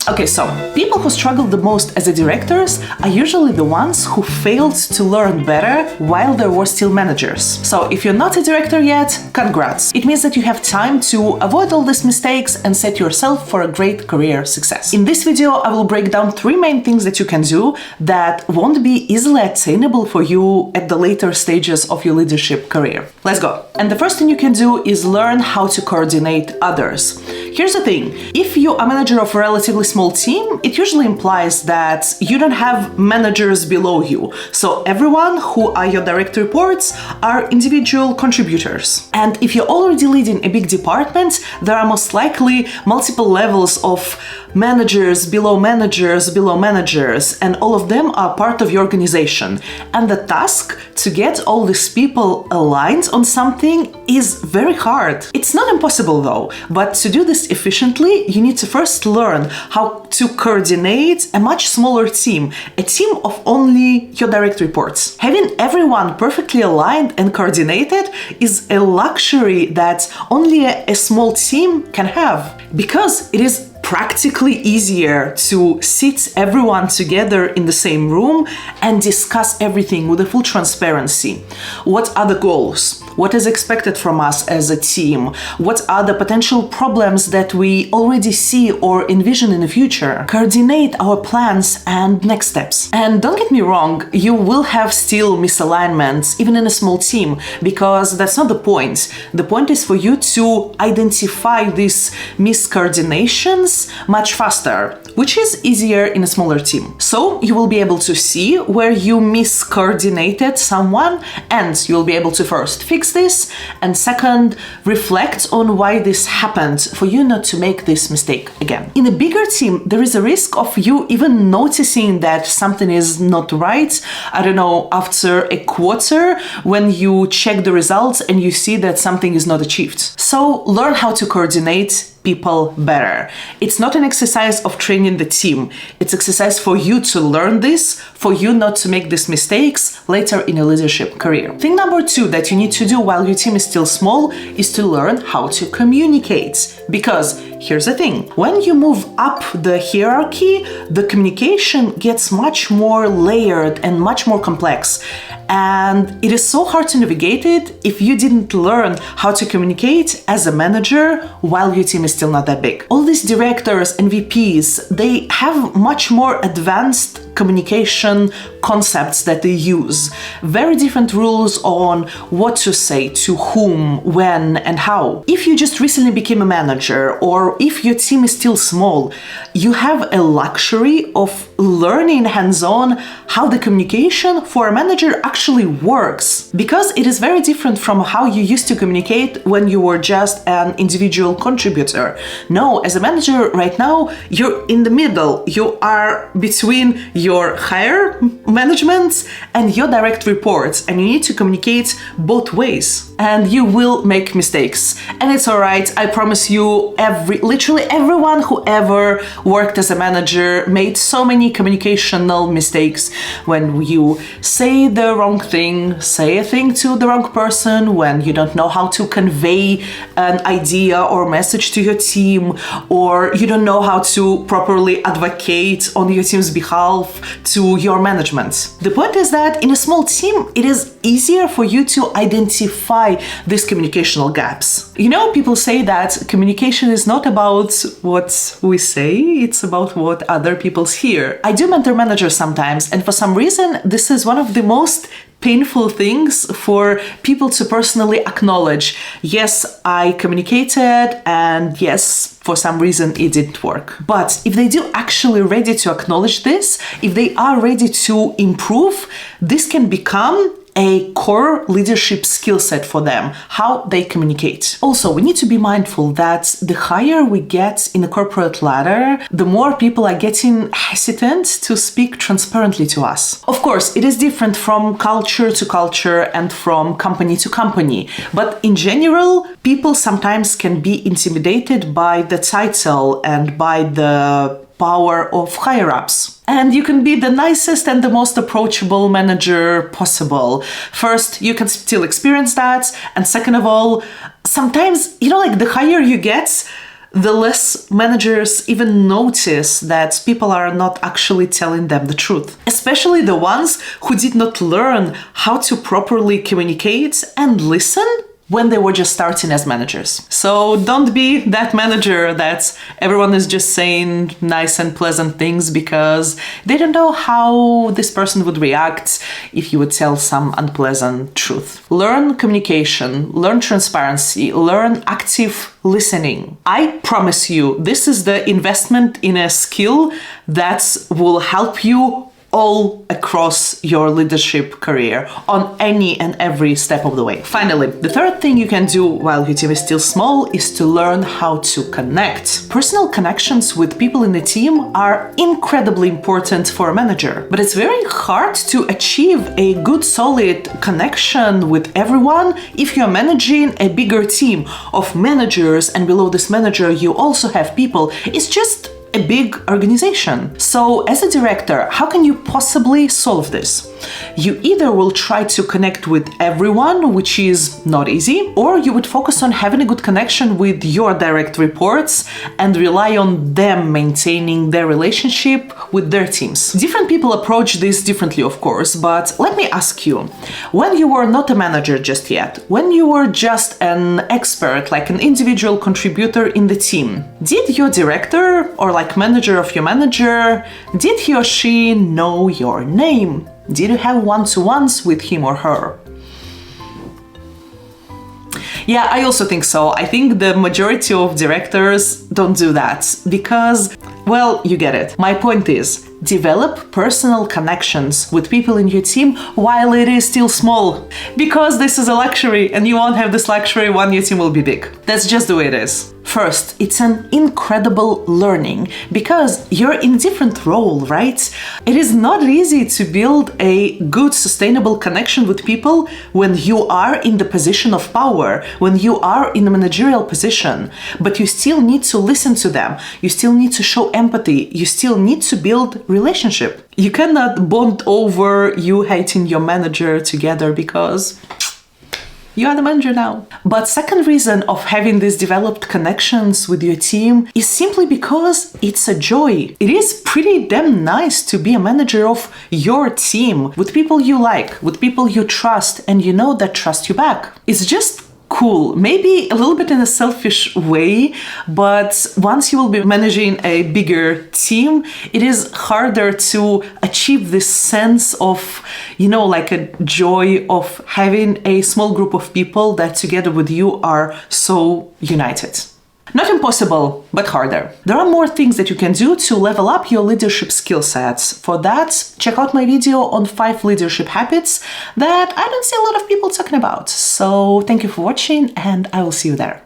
Okay, so people who struggle the most as a directors are usually the ones who failed to learn better while they were still managers. So if you're not a director yet, congrats. It means that you have time to avoid all these mistakes and set yourself for a great career success. In this video, I will break down 3 main things that you can do that won't be easily attainable for you at the later stages of your leadership career. Let's go. And the first thing you can do is learn how to coordinate others. Here's the thing, if you are manager of a relatively small team, it usually implies that you don't have managers below you. So everyone who are your direct reports are individual contributors. And if you're already leading a big department, there are most likely multiple levels of managers, below managers, below managers, and all of them are part of your organization. And the task to get all these people aligned on something is very hard. It's not impossible though, but to do this efficiently, you need to first learn how to coordinate a much smaller team, a team of only your direct reports. Having everyone perfectly aligned and coordinated is a luxury that only a small team can have, because it is practically easier to sit everyone together in the same room and discuss everything with a full transparency. What are the goals? What is expected from us as a team? What are the potential problems that we already see or envision in the future? Coordinate our plans and next steps. And don't get me wrong, you will have still misalignments, even in a small team, because that's not the point. The point is for you to identify these miscoordinations much faster, which is easier in a smaller team. So you will be able to see where you miscoordinated someone, and you'll be able to first fix this, and second, reflect on why this happened for you not to make this mistake again. In a bigger team, there is a risk of you even noticing that something is not right, I don't know, after a quarter when you check the results and you see that something is not achieved. So learn how to coordinate people better. It's not an exercise of training the team. It's exercise for you to learn this, for you not to make these mistakes later in a leadership career. Thing number 2 that you need to do while your team is still small is to learn how to communicate. Because here's the thing, when you move up the hierarchy, the communication gets much more layered and much more complex. And it is so hard to navigate it if you didn't learn how to communicate as a manager while your team is still not that big. All these directors and VPs, they have much more advanced communication concepts that they use. Very different rules on what to say, to whom, when, and how. If you just recently became a manager, or if your team is still small, you have a luxury of learning hands-on how the communication for a manager actually works, because it is very different from how you used to communicate when you were just an individual contributor. No, as a manager right now, you're in the middle. You are between your higher management and your direct reports, and you need to communicate both ways. And you will make mistakes, and it's all right. I promise you, literally everyone who ever worked as a manager made so many communicational mistakes. When you say the wrong thing, say a thing to the wrong person, when you don't know how to convey an idea or message to your team, or you don't know how to properly advocate on your team's behalf to your management. The point is that in a small team, it is easier for you to identify these communicational gaps. You know, people say that communication is not about what we say, it's about what other people hear. I do mentor managers sometimes, and for some reason, this is one of the most painful things for people to personally acknowledge. Yes, I communicated, and yes, for some reason it didn't work. But if they do actually ready to acknowledge this, if they are ready to improve, this can become a core leadership skill set for them, how they communicate. Also, we need to be mindful that the higher we get in the corporate ladder, the more people are getting hesitant to speak transparently to us. Of course, it is different from culture to culture and from company to company, but in general, people sometimes can be intimidated by the title and by the power of higher-ups. And you can be the nicest and the most approachable manager possible. First, you can still experience that. And second of all, sometimes, like the higher you get, the less managers even notice that people are not actually telling them the truth. Especially the ones who did not learn how to properly communicate and listen when they were just starting as managers. So don't be that manager that everyone is just saying nice and pleasant things because they don't know how this person would react if you would tell some unpleasant truth. Learn communication, learn transparency, learn active listening. I promise you, this is the investment in a skill that will help you all across your leadership career on any and every step of the way. Finally, the third thing you can do while your team is still small is to learn how to connect. Personal connections with people in the team are incredibly important for a manager, but it's very hard to achieve a good, solid connection with everyone if you're managing a bigger team of managers and below this manager you also have people. It's just a big organization. So as a director, how can you possibly solve this? You either will try to connect with everyone, which is not easy, or you would focus on having a good connection with your direct reports and rely on them maintaining their relationship with their teams. Different people approach this differently, of course, but let me ask you, when you were not a manager just yet, when you were just an expert, like an individual contributor in the team, did your director or like manager of your manager, did he or she know your name? Did you have one-to-ones with him or her? Yeah, I also think so. I think the majority of directors don't do that because, well, you get it. My point is, develop personal connections with people in your team while it is still small. Because this is a luxury and you won't have this luxury when your team will be big. That's just the way it is. First, it's an incredible learning because you're in a different role, right? It is not easy to build a good, sustainable connection with people when you are in the position of power, when you are in a managerial position, but you still need to listen to them. You still need to show empathy. You still need to build relationship. You cannot bond over you hating your manager together because you are the manager now. But second reason of having these developed connections with your team is simply because it's a joy. It is pretty damn nice to be a manager of your team with people you like, with people you trust, and you know that trust you back. It's just cool, maybe a little bit in a selfish way, but once you will be managing a bigger team, it is harder to achieve this sense of, like a joy of having a small group of people that together with you are so united. Not impossible, but harder. There are more things that you can do to level up your leadership skill sets. For that, check out my video on 5 leadership habits that I don't see a lot of people talking about. So thank you for watching and I will see you there.